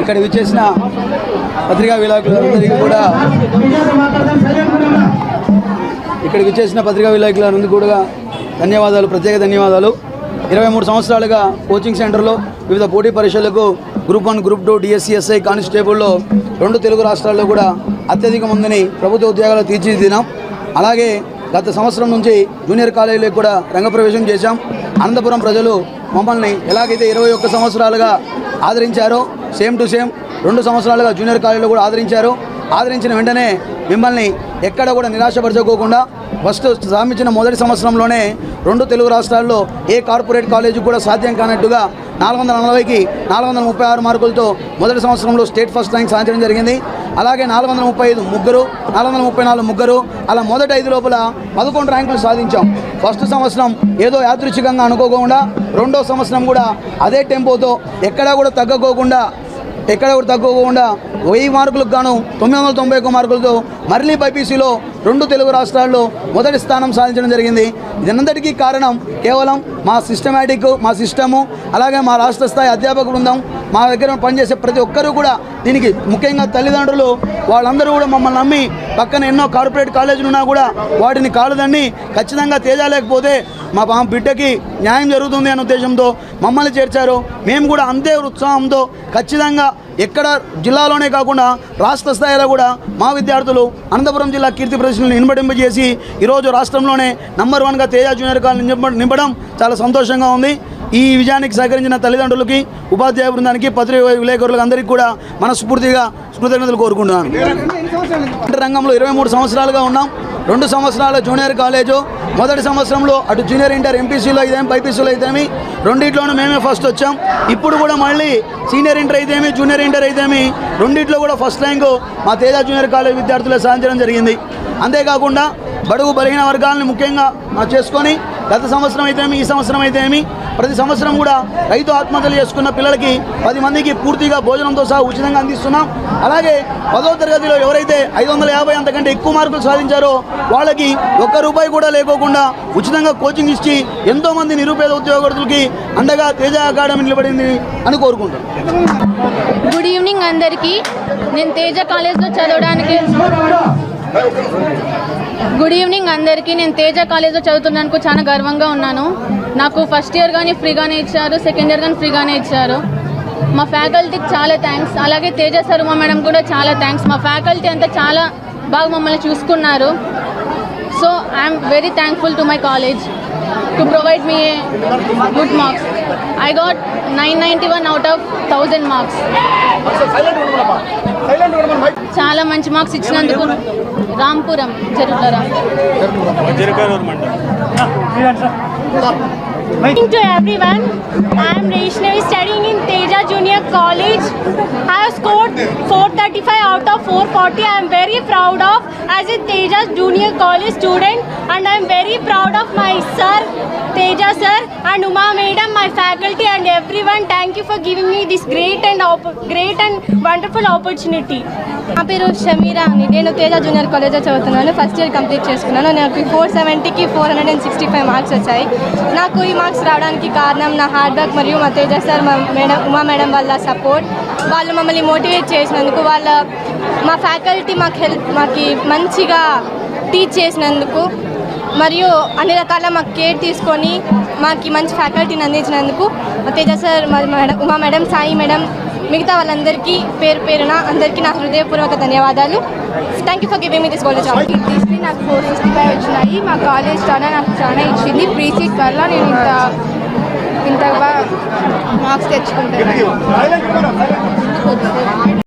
ఇక్కడ విచ్చేసిన పత్రికా విలేకరులందరికీ కూడా ధన్యవాదాలు, ప్రత్యేక ధన్యవాదాలు. 23 సంవత్సరాలుగా కోచింగ్ సెంటర్లో వివిధ పోటీ పరీక్షలకు గ్రూప్ 1, గ్రూప్ 2, DSC, కానిస్టేబుల్లో 2 తెలుగు రాష్ట్రాల్లో కూడా అత్యధిక మందిని ప్రభుత్వ ఉద్యోగాలు తీర్చిదిద్దాం. అలాగే గత సంవత్సరం నుంచి జూనియర్ కాలేజీలకు కూడా రంగప్రవేశం చేశాం. అనంతపురం ప్రజలు మమ్మల్ని ఎలాగైతే 21 సంవత్సరాలుగా ఆదరించారో సేమ్ టు సేమ్ 2 సంవత్సరాలుగా జూనియర్ కాలేజీలో కూడా ఆదరించిన వెంటనే మిమ్మల్ని ఎక్కడ కూడా నిరాశపరచుకోకుండా ఫస్ట్ స్థాపించిన మొదటి సంవత్సరంలోనే 2 తెలుగు రాష్ట్రాల్లో ఏ కార్పొరేట్ కాలేజీ కూడా సాధ్యం కానట్టుగా 440కి 436 మార్కులతో మొదటి సంవత్సరంలో స్టేట్ ఫస్ట్ ర్యాంక్ సాధించడం జరిగింది. అలాగే 435 ముగ్గురు, 434 ముగ్గురు, అలా మొదటి 5 లోపల 11 ర్యాంకులు సాధించాం. ఫస్ట్ సంవత్సరం ఏదో యాదృచ్ఛికంగా అనుకోకుండా 2వ సంవత్సరం కూడా అదే టెంపోతో ఎక్కడా కూడా తగ్గకోకుండా 1000 మార్కులకు గాను 991 మార్కులతో మరలీ బైపీసీలో 2 తెలుగు రాష్ట్రాల్లో మొదటి స్థానం సాధించడం జరిగింది. ఇదంతటికీ కారణం కేవలం మా సిస్టము, అలాగే మా రాష్ట్ర స్థాయి అధ్యాపక బృందం, మా దగ్గర పనిచేసే ప్రతి ఒక్కరూ కూడా దీనికి ముఖ్యంగా తల్లిదండ్రులు వాళ్ళందరూ కూడా మమ్మల్ని నమ్మి పక్కన ఎన్నో కార్పొరేట్ కాలేజీలు ఉన్నా కూడా వాటిని కాలదన్ని ఖచ్చితంగా తేజ లేకపోతే మా బిడ్డకి న్యాయం జరుగుతుంది అనే ఉద్దేశంతో మమ్మల్ని చేర్చారు. మేము కూడా అంతే ఉత్సాహంతో ఖచ్చితంగా ఎక్కడ జిల్లాలోనే కాకుండా రాష్ట్ర స్థాయిలో కూడా మా విద్యార్థులు అనంతపురం జిల్లా కీర్తి ప్రదర్శనలు నింపడింపజేసి ఈరోజు రాష్ట్రంలోనే నంబర్ 1గా తేజ జూనియర్ కాలేజ్ నింపడం చాలా సంతోషంగా ఉంది. ఈ విజయానికి సహకరించిన తల్లిదండ్రులకి, ఉపాధ్యాయ బృందానికి, పత్రికా విలేకరులకు అందరికీ కూడా మనస్ఫూర్తిగా కృతజ్ఞతలు కోరుకుంటున్నాను. రంగంలో 23 సంవత్సరాలుగా ఉన్నాం. 2 సంవత్సరాల జూనియర్ కాలేజు, మొదటి సంవత్సరంలో అటు జూనియర్ ఇంటర్ ఎంపీసీలో అయితేమి బైపీసీలో అయితేమి రెండిట్లోనూ మేమే ఫస్ట్ వచ్చాం. ఇప్పుడు కూడా మళ్ళీ సీనియర్ ఇంటర్ అయితేమి జూనియర్ ఇంటర్ అయితేమి రెండిట్లో కూడా ఫస్ట్ ర్యాంకు మా తేజ జూనియర్ కాలేజ్ విద్యార్థులే సాధించడం జరిగింది. అంతేకాకుండా బడుగు బలహీన వర్గాలను ముఖ్యంగా చేసుకొని గత సంవత్సరం అయితేమి ఈ సంవత్సరం అయితేమి ప్రతి సంవత్సరం కూడా రైతు ఆత్మహత్యలు చేసుకున్న పిల్లలకి 10 మందికి పూర్తిగా భోజనంతో సహా ఉచితంగా అందిస్తున్నాం. అలాగే 10వ తరగతిలో ఎవరైతే 550 అంతకంటే ఎక్కువ మార్కులు సాధించారో వాళ్ళకి ₹1 కూడా లేకోకుండా ఉచితంగా కోచింగ్ ఇచ్చి ఎంతోమంది నిరుపేద ఉద్యోగస్తులకి అండగా తేజ అకాడమీ నిలబడింది అని కోరుకుంటాం. గుడ్ ఈవినింగ్ అందరికీ. నేను తేజ కాలేజ్లో చదువుతున్నందుకు చాలా గర్వంగా ఉన్నాను. నాకు ఫస్ట్ ఇయర్ కానీ ఫ్రీగానే ఇచ్చారు, సెకండ్ ఇయర్ కానీ ఫ్రీగానే ఇచ్చారు. మా ఫ్యాకల్టీకి చాలా థ్యాంక్స్. అలాగే తేజ సార్, ఉమా మేడం కూడా చాలా థ్యాంక్స్. మా ఫ్యాకల్టీ అంతా చాలా బాగా మమ్మల్ని చూసుకున్నారు. So I'm very thankful to my college to provide me a good marks. I got 991 out of 1000 marks. చాలా మంచి మార్క్స్ ఇచ్చినందుకు Rampuram జరుగుతారా. Good evening to everyone. I am Vaishnavi studying in Teja Junior College. I have scored 435 out of 440. I am very proud of as a Teja Junior College student, and I am very proud of my sir, Teja sir, and Uma madam, my faculty, and everyone. Thank you for giving me this great and wonderful opportunity. నా పేరు షమీరా అని. నేను Teja junior కాలేజ్లో చదువుతున్నాను. First year complete చేసుకున్నాను. నాకు 470కి 465 marks వచ్చాయి. నాకు ఈ మార్క్స్ రావడానికి కారణం నా హార్డ్ వర్క్ మరియు మా తేజ సార్, మా మేడం ఉమా మేడం వాళ్ళ సపోర్ట్. వాళ్ళు మమ్మల్ని మోటివేట్ చేసినందుకు, మా ఫ్యాకల్టీ మాకు మంచిగా టీచ్ చేసినందుకు, మరియు అన్ని రకాల మాకు కేర్ తీసుకొని మాకు మంచి ఫ్యాకల్టీని అందించినందుకు మా Teja sir, madam Uma madam, Sai madam, మిగతా వాళ్ళందరికీ పేరున అందరికీ నా హృదయపూర్వక ధన్యవాదాలు. Thank you for giving me this college. History నాకు 465 వచ్చినాయి. మా కాలేజ్ నాకు చాలా ఇచ్చింది. ప్రీ సీట్ వల్ల నేను ఇంత బాగా మార్క్స్ తెచ్చుకుంటాను.